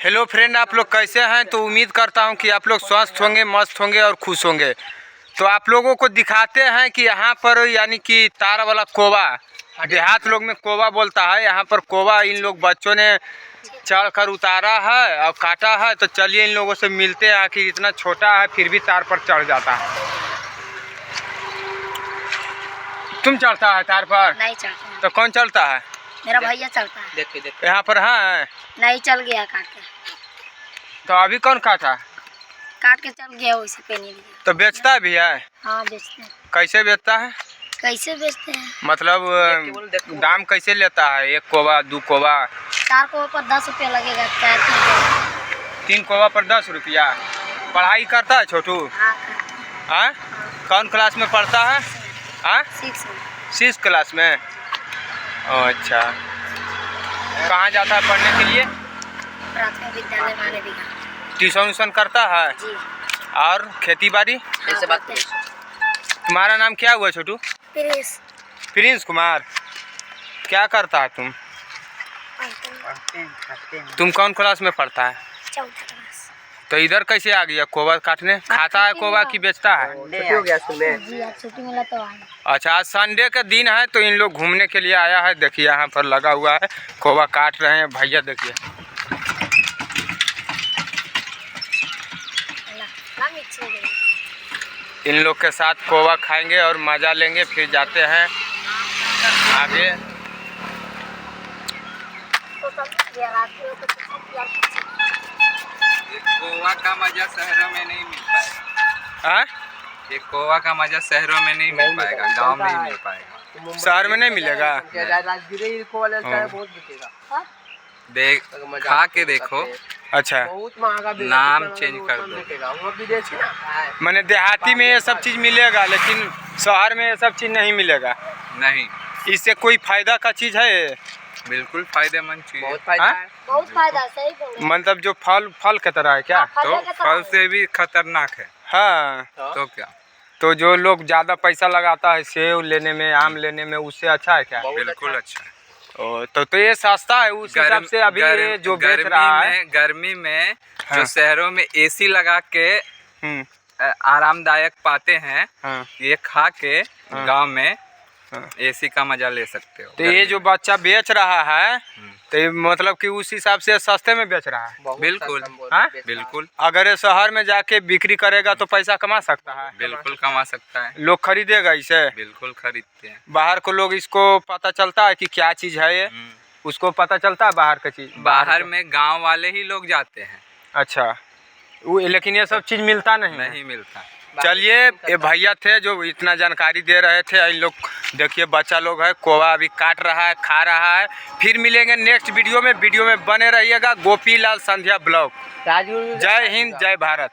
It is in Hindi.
हेलो फ्रेंड, आप लोग कैसे हैं? तो उम्मीद करता हूं कि आप लोग स्वस्थ होंगे, मस्त होंगे और खुश होंगे। तो आप लोगों को दिखाते हैं कि यहाँ पर यानी कि तार वाला कोवा, देहात लोग में कोवा बोलता है, यहाँ पर कोवा इन लोग बच्चों ने चढ़ कर उतारा है और काटा है। तो चलिए इन लोगों से मिलते हैं। आखिर इतना छोटा है फिर भी तार पर चढ़ जाता है। तुम चढ़ता है तार पर? नहीं चढ़ता। तो कौन चढ़ता है? मेरा भैया चलता है। देख यहाँ पर है? नहीं, चल गया काट के। तो अभी कौन काटा? काट के चल गया, वैसे पे नहीं लिया। तो बेचता भी है? हाँ, बेचते हैं। कैसे बेचता है? कैसे बेचते हैं? मतलब दाम कैसे लेता है? 1 कोवा, 2 कोवा? 4 कोवा पर 10 रुपया लगेगा। 3 कोवा पर 10 रुपया। पढ़ाई करता है छोटू? हाँ। कौन क्लास में पढ़ता है? हाँ, 6 क्लास में। अच्छा, कहाँ जाता है पढ़ने के लिए? प्राथमिक विद्यालय माने बिगा। ट्यूशन व्यूशन करता है? जी। और खेती बाड़ी? कैसे बात करें? तुम्हारा नाम क्या हुआ छोटू? प्रिंस कुमार। क्या करता है तुम? तुम कौन क्लास में पढ़ता है? 4th class. तो इधर कैसे आ गया कोवा काटने? खाता है कोवा कि बेचता है? छुट्टी हो गया सुबह। जी, आज छुट्टी मिला तो आए। अच्छा, आज संडे का दिन है तो इन लोग घूमने के लिए आया है। देखिए यहाँ पर लगा हुआ है, कोवा काट रहे हैं भैया। देखिए इन लोग के साथ कोवा खाएंगे और मज़ा लेंगे, फिर जाते हैं आगे। गोवा का मजा शहरों में नहीं मिल पाएगा। हाँ, ये गोवा का मजा शहरों में नहीं मिल पाएगा, गांव में ही मिल पाएगा। शहर में नहीं मिलेगा। देख, खा के देखो। अच्छा, नाम चेंज कर दो। मैंने देहाती में ये सब चीज़ मिलेगा लेकिन शहर में ये सब चीज़ नहीं मिलेगा। नहीं, इससे कोई फायदा का चीज़ है? बिल्कुल फायदेमंद चीज है। बहुत फायदा, सही बोल। मतलब जो फल के तरह है क्या? तो फल से भी खतरनाक है। हाँ, तो क्या? तो जो लोग ज़्यादा पैसा लगाता है सेब लेने में, आम लेने में, उससे अच्छा है क्या? बिल्कुल अच्छा है। तो ये सस्ता है उस हिसाब से। अभी ये जो बेच रहा है गर्मी में हाँ। जो शहरों में एसी लगा के आरामदायक पाते हैं, हाँ। ये खा के हाँ। गांव में हाँ। एसी का मजा ले सकते हो। तो ये जो बच्चा बेच रहा है तो ये मतलब कि उस हिसाब से सस्ते में बेच रहा है? बिल्कुल। हाँ? बिल्कुल। अगर ये शहर में जाके बिक्री करेगा तो पैसा कमा सकता है? बिल्कुल कमा सकता है। लोग खरीदेगा इसे? बिल्कुल खरीदते हैं। बाहर को लोग इसको पता चलता है कि क्या चीज़ है ये? उसको पता चलता है बाहर का चीज़? बाहर में गांव वाले ही लोग जाते हैं। अच्छा, लेकिन ये सब चीज़ मिलता नहीं मिलता। चलिए, ये भैया थे जो इतना जानकारी दे रहे थे। इन लोग देखिए बच्चा लोग है, कोवा अभी काट रहा है, खा रहा है। फिर मिलेंगे नेक्स्ट वीडियो में बने रहिएगा। गोपी लाल संध्या ब्लॉग। जय हिंद, जय भारत।